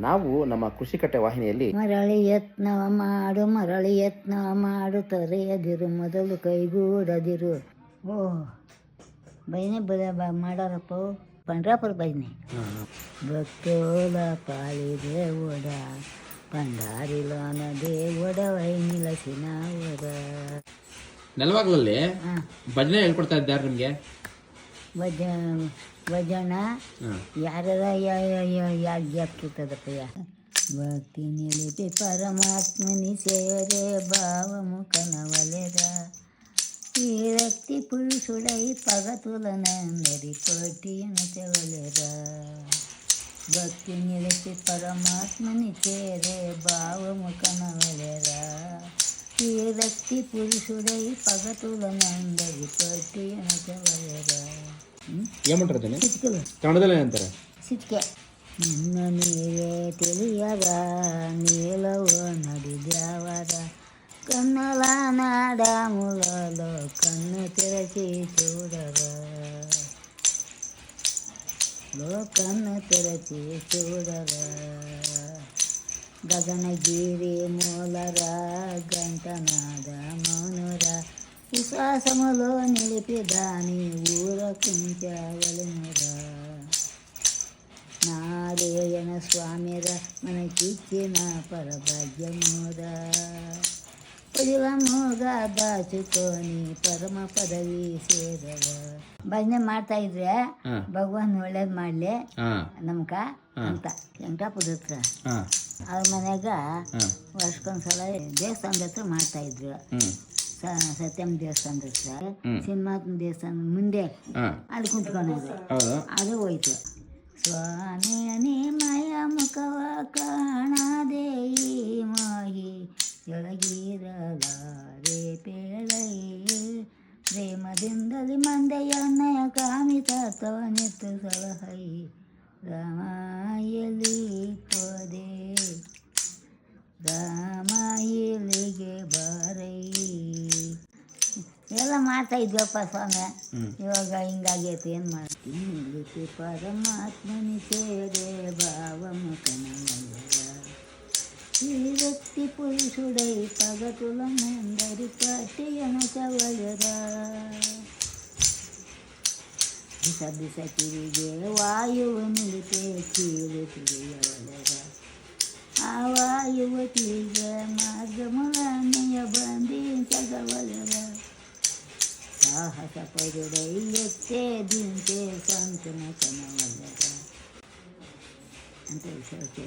ನಾವು ನಮ್ಮ ಕೃಷಿಕಟ್ಟೆ ವಾಹಿನಿಯಲ್ಲಿ ಮರಳಿ ಯತ್ನವ ಮಾಡು ತೊರೆಯದಿರು ಮೊದಲು ಕೈಗೂಡದಿರು. ಓ ಬೈನೆ ಮಾಡಾರಪ್ಪ ಪಂಡ್ರಾಪುರ ಬೈನೆ ಭಕ್ತೋಲ ಪಾಲಿದೆ ಓಡ ಪಂಡಾರಿಲೋನ ದೇವಡ ವೈನಿಲಸಿನ ಓಡ. ನೆಲವಾಗ್ಲಲ್ಲಿ ಭಜನೆ ಹೇಳ್ಕೊಡ್ತಾ ಇದ್ದಾರೆ ನಿಮಗೆ. ಭಜನ ಯಾರ್ಯಾರ ಯಾರು ಗ್ಯಾಪ್ಕಿರ್ತದಪ್ಪಯ್ಯ. ಭಕ್ತಿ ನಿಲಿಪಿ ಪರಮಾತ್ಮನಿ ಸೇರೆ ಭಾವ ಮುಖನವಲೆರ ಈ ರಕ್ತಿ ಪುರುಷುಡೈ ಪಗತುಲನಂದರಿ ಪಟ್ಟಿಯನ ತೆವಲೆರ. ಭಕ್ತಿ ನಿಲಿಪಿ ಪರಮಾತ್ಮನಿ ಸೇರೆ ಭಾವ ಮುಖನವಲೆರ ಈ ರಕ್ತಿ ಪುರುಷುಡೈ ಪಗತುಲನಂದರಿ ಪಟ್ಟಿಯನ ತೆವಲೆರ. ಏನ್ಮಾಡ್ತಾರೆ ಕನ್ನಡದಲ್ಲಿ ಏನಂತಾರೆ? ಸಿಕ್ಕೆ ನಿನ್ನ ನೀರೇ ತಿಳಿಯದ ನೀಲವು ನಡಿದ್ಯಾವರ ಕನ್ನಲ ನಾಡ ಮುಳಲು ಕಣ್ಣು ತೆರಚಿ ಚೂಡರ ಕಣ್ಣು ತೆರಚಿ ಚೂಡರ. ಗಗನಗಿರಿ ಮೂಲರ ಗಂಟನಾದ ಮೌನರ ವಿಶ್ವಾಸములో నిలిపిదాని ఊర కుంచవలెనుర. నారాయణ స్వామిర మనకిచ్చిన పరభాగ్యముర ಪದಿಲಮ್ಮಗ ದಾಚುకొని ಪರಮ ಪದವಿ ಸೇರವ. ಭಜನೆ ಮಾಡ್ತಾ ಇದ್ರೆ ಭಗವಾನ್ ಒಳ್ಳೇದು ಮಾಡಲಿ ನಮ್ಕ ಅಂತ ವೆಂಕಟಾಪುರ ಹತ್ರ ಅವ್ರ ಮನ್ಯಾಗ ವರ್ಷಕ್ಕೊಂದ್ಸಲ ದೇವಸ್ಥಾನದ ಹತ್ರ ಮಾಡ್ತಾ ಇದ್ರು. ಸತ್ಯಂ ದೇವಸ್ಥಾನದ ಹತ್ರ ಸಿನಿಮಾತ್ಮ ದೇವಸ್ಥಾನ ಮುಂದೆ ಅಲ್ಲಿ ಕುಂತ್ಕೊಂಡಿದ್ರು. ಅದು ಹೋಯ್ತು. ಸ್ವಾಮಿ ಮಯ ಮುಖವ ಕಾಣದೆ ಈ ಮಾಹಿ ಎಳಗಿರಲಾರೆ ಪೇಳೈ ಪ್ರೇಮದಿಂದಲಿ ಮಂದೆಯನ್ನಯ ಕಾಮಿತ ತವನಿತ್ತು ಸಲಹೈ ರಾಮಾಯಲಿ ಪದೇ ರಾಮಾಯಿಲಿಗೆ ಬಾರೈ ಎಲ್ಲ ಮಾಡ್ತಾ ಇದ್ವಪ್ಪ ಸ್ವಾಮಿ. ಇವಾಗ ಹಿಂಗಾಗೈತೆ ಏನು ಮಾಡ್ತೀನಿ. ನಿಲಿಪಿ ಪರಮಾತ್ಮನಿ ಸೇರೆ ಭಾವ ಮುಖನವಲೆರ ಈ ವ್ಯಕ್ತಿ ಪುರುಷುಡೈ ಪಗತುಲನಂದರಿ ಪಟ್ಟಿಯನ ಚವಲೆರ. ಬಿಸ ಬಿಸ ಕಿವಿಗೆ ವಾಯುವು ನಿಲಿಪೆ ಕೀಳು ತಿಳಿಯವಲೆರ ಆ ವಾಯುವತಿಗೆ ಮಾರ್ಗಮುಲನೆಯ ಬಂಧಿಸಗವಲೆರ. ಸಾಹಸ ಪಡುಡೈ ಎತ್ತೇ ದಿಂತೆ ಸಂತನ ಕನವಲೆರ ಅಂತ ವಿಷಯ.